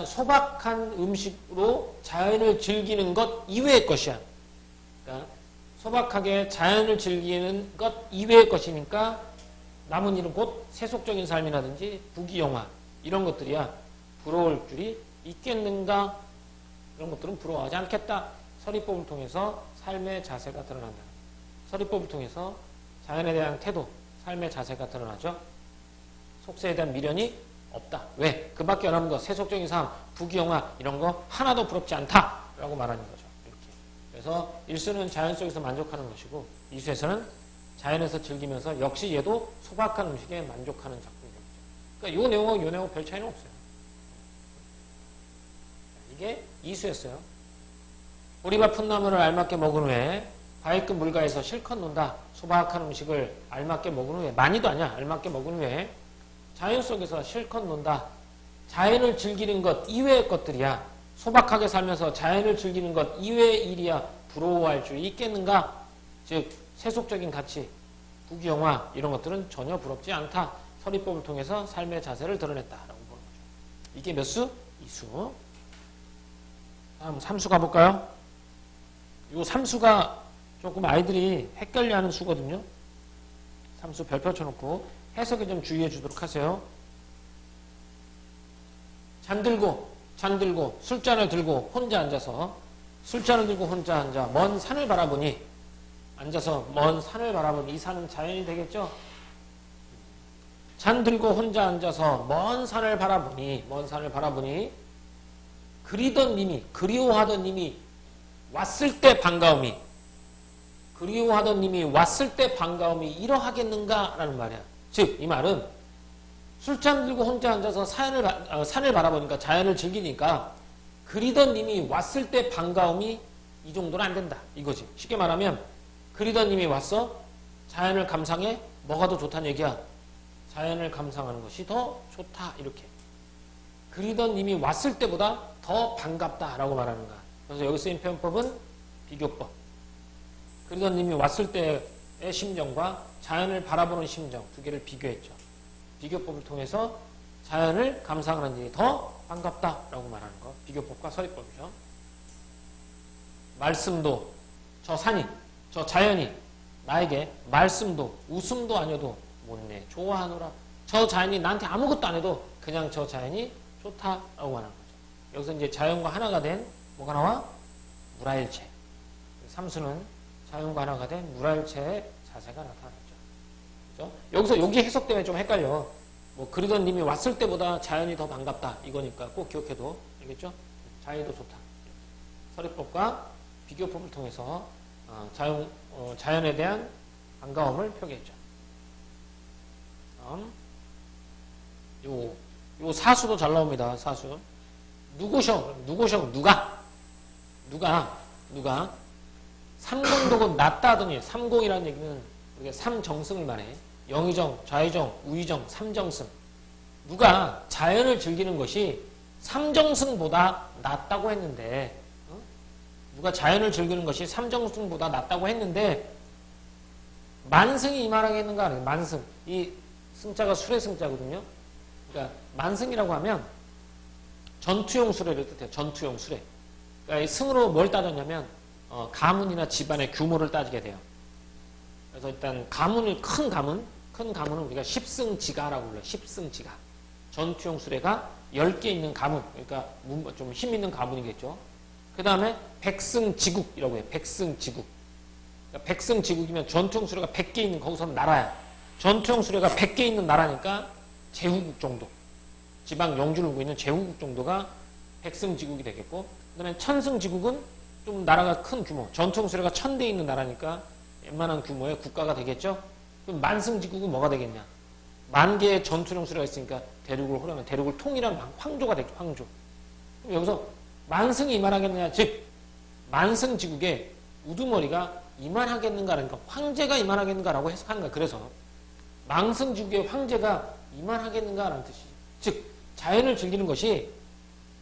소박한 음식으로 자연을 즐기는 것 이외의 것이야. 그러니까 소박하게 자연을 즐기는 것 이외의 것이니까 남은 일은 곧 세속적인 삶이라든지 부귀영화 이런 것들이야. 부러울 줄이 있겠는가? 이런 것들은 부러워하지 않겠다. 서리법을 통해서 삶의 자세가 드러난다. 서리법을 통해서 자연에 대한 태도, 삶의 자세가 드러나죠. 속세에 대한 미련이 없다. 왜? 그 밖에 남은 것, 세속적인 삶, 부귀영화 이런 거 하나도 부럽지 않다. 라고 말하는 거죠. 이렇게. 그래서 1수는 자연 속에서 만족하는 것이고 2수에서는 자연에서 즐기면서 역시 얘도 소박한 음식에 만족하는 작품이죠. 그러니까 요 내용하고 요 내용하고 별 차이는 없어요. 이게 2수였어요. 보리밥 풋나물을 알맞게 먹은 후에 바위끝 물가에서 실컷 논다. 소박한 음식을 알맞게 먹은 후에, 많이도 아니야. 알맞게 먹은 후에 자연 속에서 실컷 논다. 자연을 즐기는 것 이외의 것들이야. 소박하게 살면서 자연을 즐기는 것 이외의 일이야. 부러워할 줄 있겠는가? 즉 세속적인 가치, 부귀영화 이런 것들은 전혀 부럽지 않다. 서리법을 통해서 삶의 자세를 드러냈다라고 보는 거죠. 이게 몇 수? 2수. 다음 3수 가볼까요? 요 3수가 조금 아이들이 헷갈려하는 수거든요. 3수 별표 쳐놓고 해석에 좀 주의해 주도록 하세요. 잠들고 술잔을 들고 혼자 앉아서, 술잔을 들고 혼자 앉아 먼 산을 바라보니, 앉아서 먼 산을 바라보니, 이 산은 자연이 되겠죠? 잠들고 혼자 앉아서 먼 산을 바라보니 그리던 님이, 그리워하던 님이 왔을 때 반가움이, 이러하겠는가라는 말이야. 즉 이 말은 술잔 들고 혼자 앉아서 산을 바라보니까, 자연을 즐기니까 그리던 님이 왔을 때 반가움이 이 정도는 안 된다 이거지. 쉽게 말하면 그리던 님이 왔어, 자연을 감상해, 뭐가 더 좋다는 얘기야? 자연을 감상하는 것이 더 좋다, 이렇게. 그리던 님이 왔을 때보다 더 반갑다라고 말하는 거야. 그래서 여기 쓰인 표현법은 비교법. 그리던 님이 왔을 때의 심정과 자연을 바라보는 심정 두 개를 비교했죠. 비교법을 통해서 자연을 감상하는 일이 더 반갑다라고 말하는 거. 비교법과 서리법이죠. 말씀도, 저 산이, 저 자연이 나에게 말씀도, 웃음도 아니어도 못내 좋아하노라. 저 자연이 나한테 아무것도 안 해도 그냥 저 자연이 좋다라고 말하는 거죠. 여기서 이제 자연과 하나가 된 뭐가 나와? 무라일체. 3수는 자연과 하나가 된 무라일체의 자세가 나타나죠. 그렇죠? 여기서 여기 해석 때문에 좀 헷갈려. 뭐 그러던 님이 왔을 때보다 자연이 더 반갑다 이거니까 꼭 기억해도 알겠죠? 자연이 더 좋다. 서리법과 비교법을 통해서 자연에 대한 반가움을 표기했죠. 요 사수도 잘 나옵니다. 사수. 누구셔? 누가 삼공도고 낮다 하더니, 삼공이라는 얘기는 우리가 삼정승을 말해. 영의정, 좌의정, 우의정, 삼정승. 누가 자연을 즐기는 것이 삼정승보다 낫다고 했는데, 누가 자연을 즐기는 것이 삼정승보다 낫다고 했는데 만승이 이만하겠는가 하는, 만승. 이 승자가 술의 승자거든요. 그러니까 만승이라고 하면 전투용 수레를 뜻해요. 전투용 수레. 그러니까 이 승으로 뭘 따졌냐면 가문이나 집안의 규모를 따지게 돼요. 그래서 일단 큰 가문은 우리가 십승지가라고 불러요. 십승지가. 전투용 수레가 10개 있는 가문, 그러니까 좀 힘 있는 가문이겠죠. 그 다음에 백승지국이라고 해요. 백승지국. 그러니까 백승지국이면 전투용 수레가 100개 있는, 거기서는 나라야. 전투용 수레가 100개 있는 나라니까 제후국 정도. 지방 영주를 두고 있는 제후국 정도가 백승지국이 되겠고, 그 다음에 천승지국은 좀 나라가 큰 규모, 전투용 수레가 1000대 있는 나라니까 웬만한 규모의 국가가 되겠죠. 그럼 만승지국은 뭐가 되겠냐? 10,000개의 전투용 수레가 있으니까 대륙을 호령하면 대륙을 통일한 황조가 되겠죠. 황조. 그럼 여기서 만승이 이만하겠느냐? 즉 만승지국의 우두머리가 이만하겠는가? 그러니까 황제가 이만하겠는가라고 해석하는 거야. 그래서 만승지국의 황제가 이만하겠는가라는 뜻이지. 즉 자연을 즐기는 것이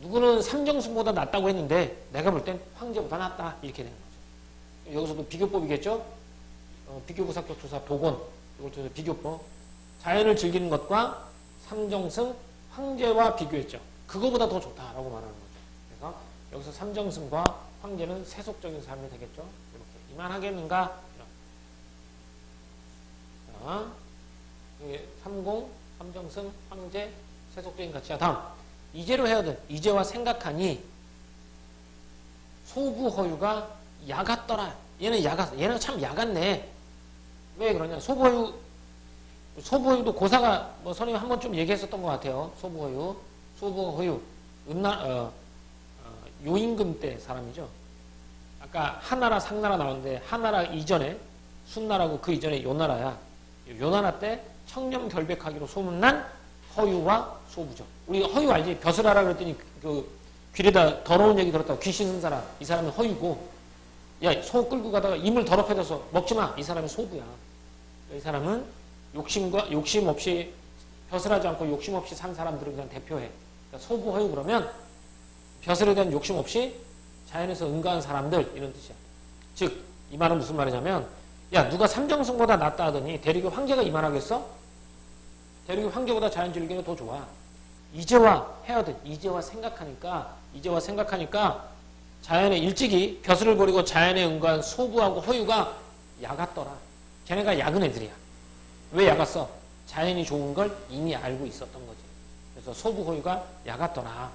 누구는 삼정승보다 낫다고 했는데 내가 볼 땐 황제보다 낫다, 이렇게 되는 거죠. 여기서도 비교법이겠죠. 비교구사격투사 도건, 이걸 통해서 비교법. 자연을 즐기는 것과 삼정승 황제와 비교했죠. 그거보다 더 좋다라고 말하는 거죠. 그래서 여기서 삼정승과 황제는 세속적인 삶이 되겠죠. 이렇게 이만하겠는가? 자, 삼공, 삼정승, 황제, 세속적인 가치야. 다음 이제로 해야 돼. 이제와 생각하니 소부허유가 야같더라. 얘는 참 야같네. 왜 그러냐? 소부허유도 고사가 뭐 선생님 한 번쯤 얘기했었던 것 같아요. 소부허유 요임금 때 사람이죠. 아까 하나라 상나라 나오는데 하나라 이전에 순나라고 그 이전에 요나라야. 요나라 때 청렴결백하기로 소문난 허유와 소부죠. 우리 허유 알지? 벼슬하라 그랬더니 그 귀에다 더러운 얘기 들었다고 귀 씻는 사람. 이 사람은 허유고, 야, 소 끌고 가다가 임을 더럽혀서 먹지 마. 이 사람이 소부야. 이 사람은 욕심 없이 벼슬하지 않고 욕심 없이 산 사람들을 그냥 대표해. 그러니까 소부 허유 그러면 벼슬에 대한 욕심 없이 자연에서 응가한 사람들 이런 뜻이야. 즉, 이 말은 무슨 말이냐면, 야, 누가 삼정승보다 낫다 하더니 대륙의 황제가 이 말하겠어? 대륙의 황제보다 자연질기는 더 좋아. 이제와 해야 돼. 이제와 생각하니까 자연에 일찍이 벼슬을 버리고 자연에 응가한 소부하고 허유가 약았더라. 걔네가 약은 애들이야. 왜 약았어? 자연이 좋은 걸 이미 알고 있었던 거지. 그래서 소부 허유가 약았더라.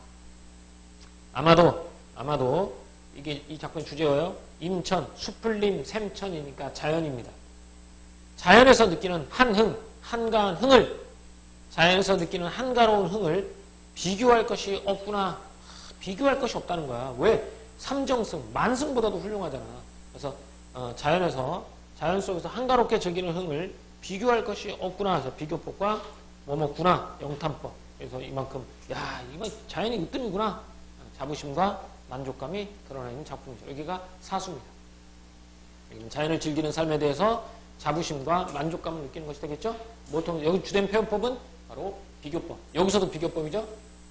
아마도 이게 이 작품의 주제예요. 임천, 수풀림, 샘천이니까 자연입니다. 자연에서 느끼는 한흥, 한가한 흥을, 자연에서 느끼는 한가로운 흥을 비교할 것이 없구나. 비교할 것이 없다는 거야. 왜? 삼정승, 만승보다도 훌륭하잖아. 그래서 자연 속에서 한가롭게 즐기는 흥을 비교할 것이 없구나. 그래서 비교법과 뭐뭐구나, 영탐법. 그래서 이만큼, 야, 이만 자연이 으뜸이구나. 자부심과 만족감이 드러나 있는 작품이죠. 여기가 사수입니다. 여기는 자연을 즐기는 삶에 대해서 자부심과 만족감을 느끼는 것이 되겠죠. 보통 여기 주된 표현법은 바로 비교법. 여기서도 비교법이죠.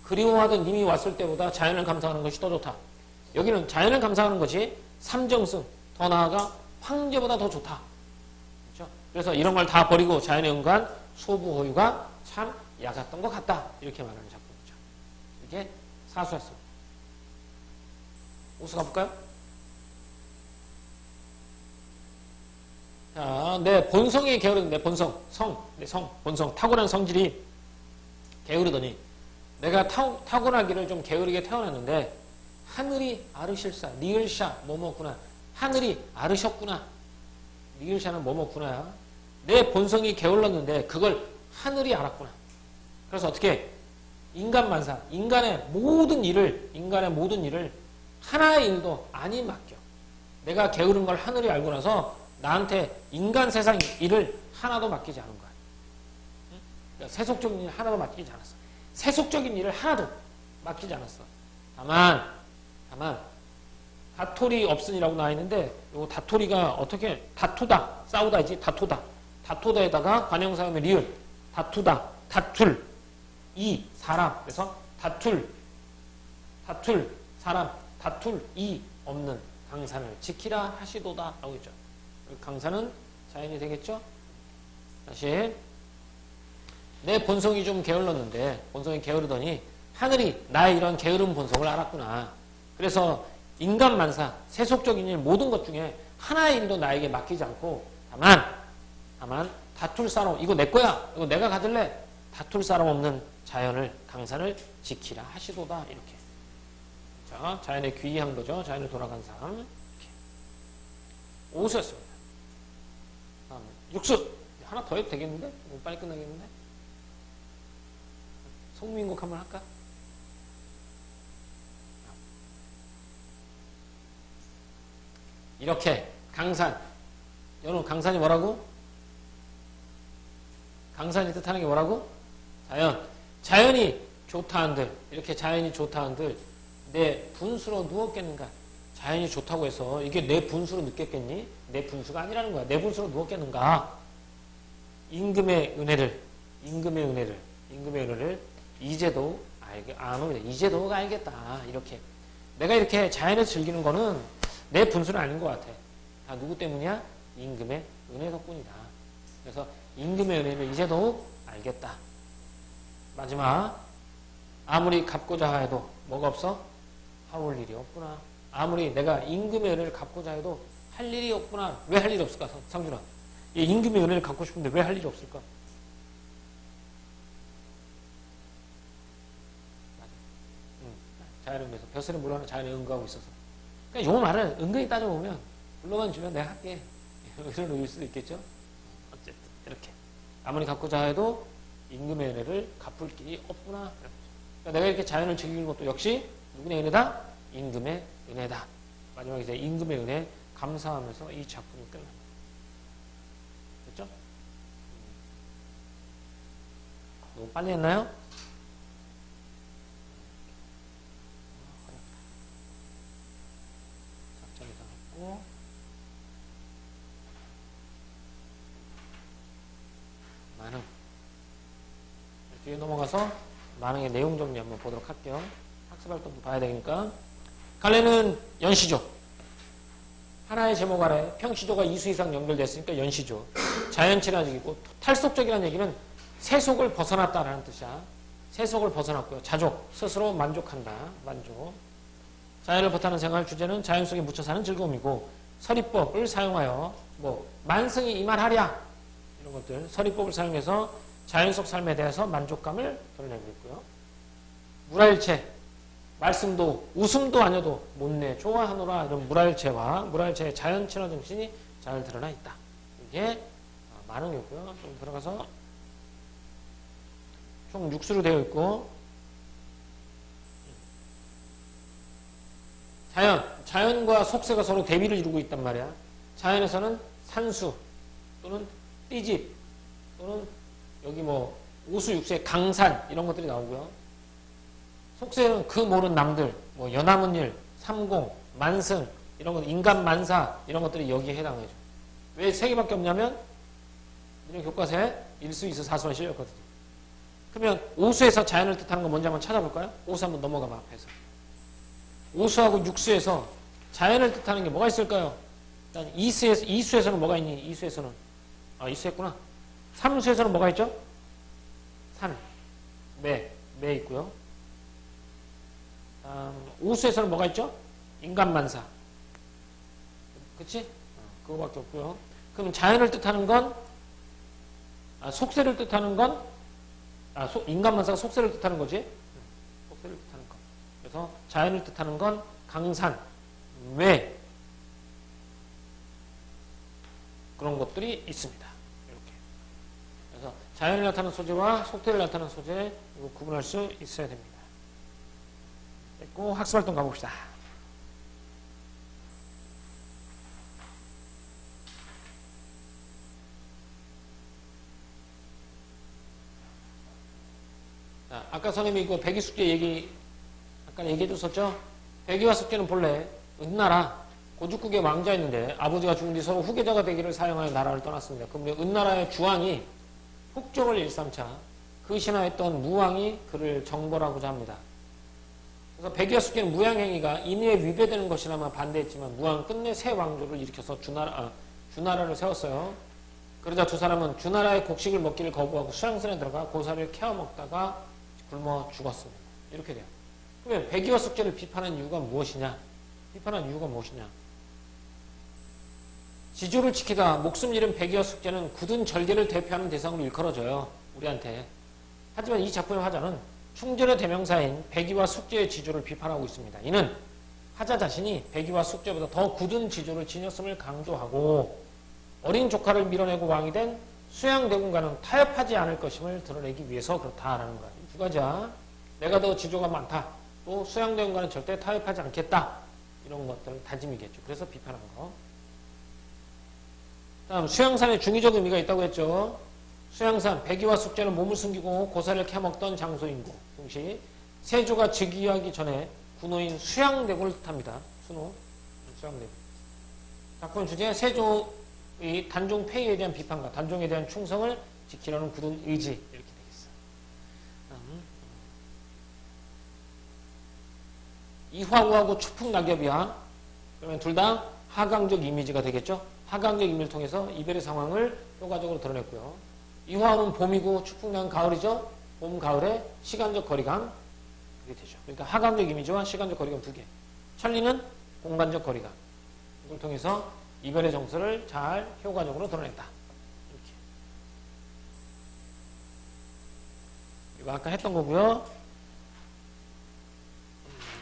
그리워하던 님이 왔을 때보다 자연을 감상하는 것이 더 좋다. 여기는 자연을 감상하는 것이 삼정승, 더 나아가 황제보다 더 좋다. 그렇죠? 그래서 이런 걸 다 버리고 자연에 응가한 소부호유가 참 약았던 것 같다. 이렇게 말하는 작품이죠. 이게 사수였습니다. 오수 가볼까요? 자, 내 본성이 게으르던 내 본성, 본성, 타고난 성질이 게으르더니 내가 타고나기를 좀 게으르게 태어났는데 하늘이 아르실사, 니을샤, 뭐뭐구나. 하늘이 아르셨구나. 니을샤는 뭐뭐구나야. 내 본성이 게을렀는데 그걸 하늘이 알았구나. 그래서 어떻게 인간만사, 인간의 모든 일을 하나의 일도 아니 맡겨. 내가 게으른 걸 하늘이 알고 나서 나한테 인간 세상 일을 하나도 맡기지 않은 거야. 그러니까 세속적인 일 하나도 맡기지 않았어. 세속적인 일을 하나도 맡기지 않았어. 다만 다토리 없으니라고 나와 있는데 요 다토리가 어떻게 다투다, 싸우다이지 다토다. 다토다에다가 관형사음의 리을, 다투다, 다툴, 이 사람. 그래서 다툴 사람, 다툴 이 없는 강산을 지키라 하시도다 라고 했죠. 강산은 자연이 되겠죠. 다시 내 본성이 좀 게을렀는데 본성이 게으르더니 하늘이 나의 이런 게으른 본성을 알았구나. 그래서 인간 만사, 세속적인 일 모든 것 중에 하나의 일도 나에게 맡기지 않고 다만 다툴 사람, 이거 내 거야, 이거 내가 가질래, 다툴 사람 없는 자연을, 강산을 지키라 하시도다. 이렇게. 자, 자연에 귀의한 거죠. 자연에 돌아간 삶. 이렇게. 오수였습니다. 다음 육수. 하나 더 해도 되겠는데? 빨리 끝나겠는데? 송민곡 한번 할까? 이렇게 강산. 여러분 강산이 뭐라고? 강산이 뜻하는 게 뭐라고? 자연이 좋다 한들, 이렇게 자연이 좋다 한들 내 분수로 누웠겠는가? 자연이 좋다고 해서 이게 내 분수로 느꼈겠니? 내 분수가 아니라는 거야. 내 분수로 누웠겠는가? 임금의 은혜를 이제도 이제도 알겠다. 이렇게. 내가 이렇게 자연에서 즐기는 거는 내 분수는 아닌 것 같아. 다 누구 때문이야? 임금의 은혜 덕분이다. 그래서 임금의 은혜를 이제도 알겠다. 마지막. 아무리 갚고자 해도 뭐가 없어? 하올 일이 없구나. 아무리 내가 임금의 은혜를 갚고자 해도 할 일이 없구나. 왜 할 일이 없을까? 상준아. 이 임금의 은혜를 갚고 싶은데 왜 할 일이 없을까? 자연을 위해서 벼슬에 물러는 자연에 응거하고 있어서. 그러니까 요 말을 은근히 따져보면 불러만 주면 내가 할게. 이런 의미일 수도 있겠죠. 어쨌든 이렇게. 아무리 갚고자 해도 임금의 은혜를 갚을 길이 없구나. 그러니까 내가 이렇게 자연을 즐기는 것도 역시 누구의 은혜다? 임금의 은혜다. 마지막에 이제 임금의 은혜 감사하면서 이 작품이 끝납니다. 됐죠? 너무 빨리 했나요? 작전 이상했고 만흥 뒤에 넘어가서 만흥의 내용 정리 한번 보도록 할게요. 학습활동도 봐야 되니까. 갈래는 연시조. 하나의 제목 아래 평시조가 2수 이상 연결됐으니까 연시조. 자연친화적이고 얘기고 탈속적이라는 얘기는 세속을 벗어났다라는 뜻이야. 세속을 벗어났고요. 자족, 스스로 만족한다. 만족. 자연을 벗하는 생활 주제는 자연 속에 묻혀 사는 즐거움이고 서리법을 사용하여 뭐 만승이 이만하랴 이런 것들 서리법을 사용해서 자연 속 삶에 대해서 만족감을 드러내고 있고요. 물알체, 말씀도 웃음도 아니어도 못내 좋아하노라 이런 물알체와 물알체의 자연 친화 정신이 잘 드러나 있다. 이게 만흥이고요. 좀 들어가서 총 6수로 되어 있고 자연과 속세가 서로 대비를 이루고 있단 말이야. 자연에서는 산수 또는 띠집 또는 여기 뭐 오수 육수의 강산 이런 것들이 나오고요. 속세는 그 모르는 남들 뭐 연하문 일, 삼공, 만승 이런 것 인간 만사 이런 것들이 여기에 해당해요. 왜 세 개밖에 없냐면 이런 교과서에 일수, 이수, 사수만 실렸거든요. 그러면 오수에서 자연을 뜻하는 거 뭔지 한번 찾아볼까요? 오수 한번 넘어가봐 앞에서. 오수하고 육수에서 자연을 뜻하는 게 뭐가 있을까요? 일단 이수에서는 뭐가 있니? 이수에서는 이수했구나. 삼수에서는 뭐가 있죠? 산, 매 있고요. 오수에서는 뭐가 있죠? 인간만사. 그치? 그거밖에 없고요. 그럼 자연을 뜻하는 건 속세를 뜻하는 건 인간만사가 속세를 뜻하는 거지? 속세를 뜻하는 거. 그래서 자연을 뜻하는 건 강산, 매 그런 것들이 있습니다. 이렇게. 그래서 자연을 나타내는 소재와 속태를 나타내는 소재 이거 구분할 수 있어야 됩니다. 됐고 학습활동 가봅시다. 자, 아까 선생님이 이거 백이숙제 아까 얘기해줬었죠? 백이와 숙제는 본래 은나라 고죽국의 왕자였는데 아버지가 죽은 뒤 서로 후계자가 되기를 사용하여 나라를 떠났습니다. 그럼 은나라의 주왕이 폭정을 일삼자 그 신하였던 무왕이 그를 정벌하고자 합니다. 그래서 백이와 숙제는 무양행위가 인의에 위배되는 것이라만 반대했지만 무왕은 끝내 새 왕조를 일으켜서 주나라를 세웠어요. 그러자 두 사람은 주나라의 곡식을 먹기를 거부하고 수양선에 들어가 고사를 캐어 먹다가 굶어 죽었습니다. 이렇게 돼요. 그러면 백이와 숙제를 비판한 이유가 무엇이냐? 지조를 지키다 목숨 잃은 백이와 숙제는 굳은 절개를 대표하는 대상으로 일컬어져요. 우리한테. 하지만 이 작품의 화자는 충절의 대명사인 백이와 숙제의 지조를 비판하고 있습니다. 이는 화자 자신이 백이와 숙제보다 더 굳은 지조를 지녔음을 강조하고 어린 조카를 밀어내고 왕이 된 수양대군과는 타협하지 않을 것임을 드러내기 위해서 그렇다라는 거야. 두 가지야. 내가 더 지조가 많다. 또 수양대군과는 절대 타협하지 않겠다. 이런 것들 다짐이겠죠. 그래서 비판한 거. 다음 수양산에 중의적 의미가 있다고 했죠. 수양산, 백이와 숙제는 몸을 숨기고 고사를 캐먹던 장소인고 동시 세조가 즉위하기 전에 군호인 수양대군을 뜻합니다. 수양대군. 작품 주제 세조의 단종 폐위에 대한 비판과 단종에 대한 충성을 지키려는 굳은 의지 이렇게 되겠어. 이화우하고 추풍낙엽이야. 그러면 둘 다 하강적 이미지가 되겠죠. 하강적 이미지를 통해서 이별의 상황을 효과적으로 드러냈고요. 이화우는 봄이고 추풍낙은 가을이죠. 봄, 가을의 시간적 거리감 그게 되죠. 그러니까 하강적 이미지와 시간적 거리감 두 개. 천리는 공간적 거리감. 이걸 통해서 이별의 정서를 잘 효과적으로 드러냈다. 이렇게. 이거 아까 했던 거고요.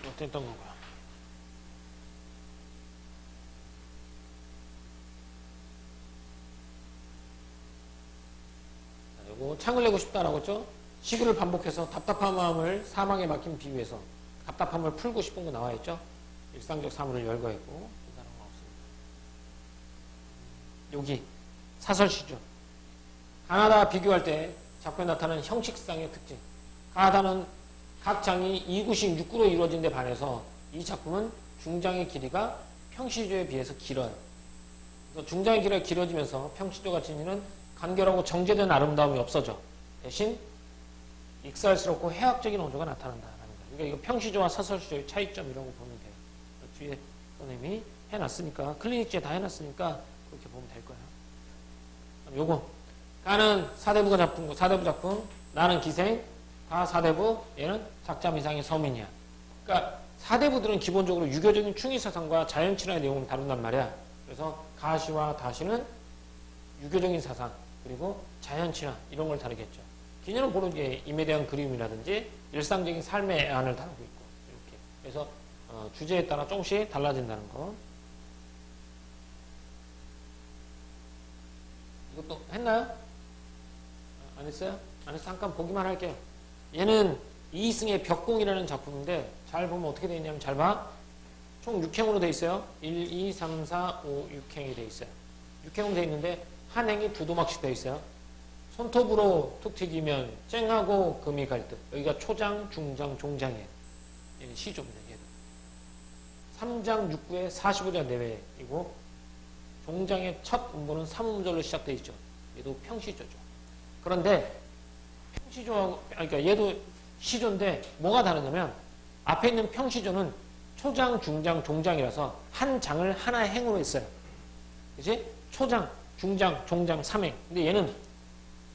이것도 했던 거고요. 이거 창을 내고 싶다라고 했죠. 시구를 반복해서 답답한 마음을 사망에 맡긴 비유해서 답답함을 풀고 싶은 거 나와 있죠. 일상적 사물을 열거했고 다른 건 없습니다. 여기 사설시죠. 가나다와 비교할 때 작품에 나타나는 형식상의 특징. 가나다는 각 장이 2구씩 6구로 이루어진 데 반해서 이 작품은 중장의 길이가 평시조에 비해서 길어요. 그래서 중장의 길이가 길어지면서 평시조가 지니는 간결하고 정제된 아름다움이 없어져. 대신 익살스럽고 해학적인 어조가 나타난다라는 거예요. 그러니까 이거 평시조와 사설시조의 차이점이라고 보면 돼요. 뒤에 선생님이 해놨으니까 클리닉지에 다 해놨으니까 그렇게 보면 될 거예요. 요거 가는 사대부가 작품, 사대부 작품, 나는 기생, 다 사대부, 얘는 작자 미상의 서민이야. 그러니까 사대부들은 기본적으로 유교적인 충의사상과 자연친화의 내용을 다룬단 말이야. 그래서 가시와 다시는 유교적인 사상, 그리고 자연친화 이런 걸 다루겠죠. 기녀는 보로 이제 임에 대한 그리움이라든지 일상적인 삶의 애환을 다루고 있고 이렇게. 그래서 주제에 따라 조금씩 달라진다는 거. 이것도 했나요? 안 했어요? 안 해서 잠깐 보기만 할게요. 얘는 이승의 벽공이라는 작품인데 잘 보면 어떻게 되어 있냐면 잘 봐. 총 6행으로 되어 있어요. 1, 2, 3, 4, 5, 6행이 되어 있어요. 6행으로 되어 있는데 한 행이 두 도막씩 되어 있어요. 손톱으로 툭 튀기면 쨍하고 금이 갈 듯. 여기가 초장, 중장, 종장이에요. 얘는 시조입니다. 얘도. 3장 6구의 45자 내외이고 종장의 첫 음보는 3음절로 시작되어 있죠. 얘도 평시조죠. 그런데 평시조하고 그러니까 얘도 시조인데 뭐가 다르냐면 앞에 있는 평시조는 초장, 중장, 종장이라서 한 장을 하나의 행으로 했어요. 그치? 초장, 중장, 종장, 3행. 근데 얘는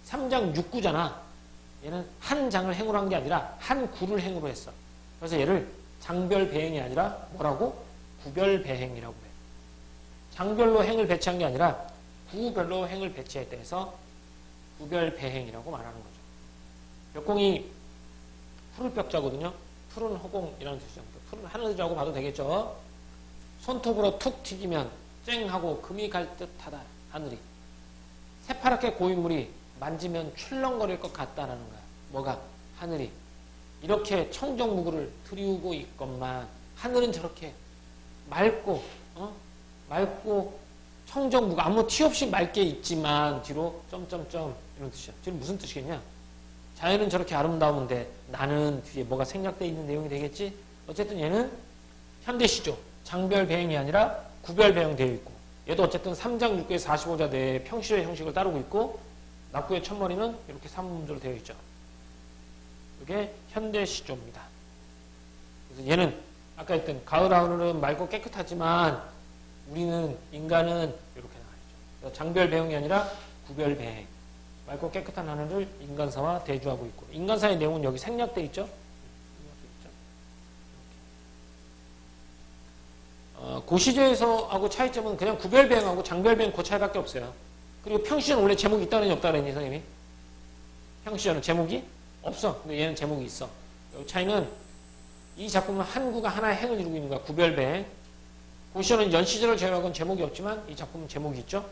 3장 6구잖아. 얘는 한 장을 행으로 한 게 아니라 한 구를 행으로 했어. 그래서 얘를 장별 배행이 아니라 뭐라고? 구별 배행이라고 해요. 장별로 행을 배치한 게 아니라 구별로 행을 배치했다 해서 구별 배행이라고 말하는 거죠. 벽공이 푸를 벽자거든요. 푸른 허공이라는 뜻이죠. 푸른 하늘이라고 봐도 되겠죠. 손톱으로 툭 튀기면 쨍하고 금이 갈 듯하다. 하늘이. 새파랗게 고인물이 만지면 출렁거릴 것 같다라는 거야. 뭐가? 하늘이. 이렇게 청정무구를 들이우고 있건만 하늘은 저렇게 맑고 맑고 청정무구 아무 티 없이 맑게 있지만 뒤로 점점점 이런 뜻이야. 뒤로 무슨 뜻이겠냐? 자연은 저렇게 아름다운데 나는 뒤에 뭐가 생략되어 있는 내용이 되겠지? 어쨌든 얘는 현대시죠. 장별 배행이 아니라 구별 배행되어 있고 얘도 어쨌든 3장 6구의 45자 내의 평시의 형식을 따르고 있고 낙구의 첫머리는 이렇게 3음절로 되어 있죠. 이게 현대시조입니다. 그래서 얘는 아까 했던 가을 하늘은 맑고 깨끗하지만 우리는 인간은 이렇게 나와있죠. 장별 배행이 아니라 구별 배행. 맑고 깨끗한 하늘을 인간사와 대조하고 있고 인간사의 내용은 여기 생략되어 있죠. 고시제에서 하고 차이점은 그냥 구별 배행하고 장별 배행 그 차이밖에 없어요. 그리고 평시제는 원래 제목이 있다느니 없다느니 선생님이? 평시제는 제목이 없어. 근데 얘는 제목이 있어. 이 차이는 이 작품은 한 구가 하나의 행을 이루고 있는 거야. 구별 배행. 고시제는 연시제를 제외하고는 제목이 없지만 이 작품은 제목이 있죠.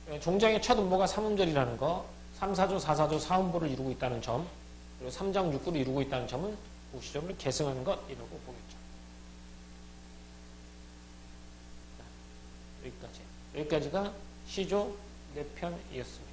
이렇게. 종장의 첫 음보가 3음절이라는 거, 3, 4조, 4, 4조, 4음보를 이루고 있다는 점, 그리고 3장 6구를 이루고 있다는 점은 고시점을 계승하는 것이라고 보겠죠. 여기까지. 여기까지가 시조 4편이었습니다.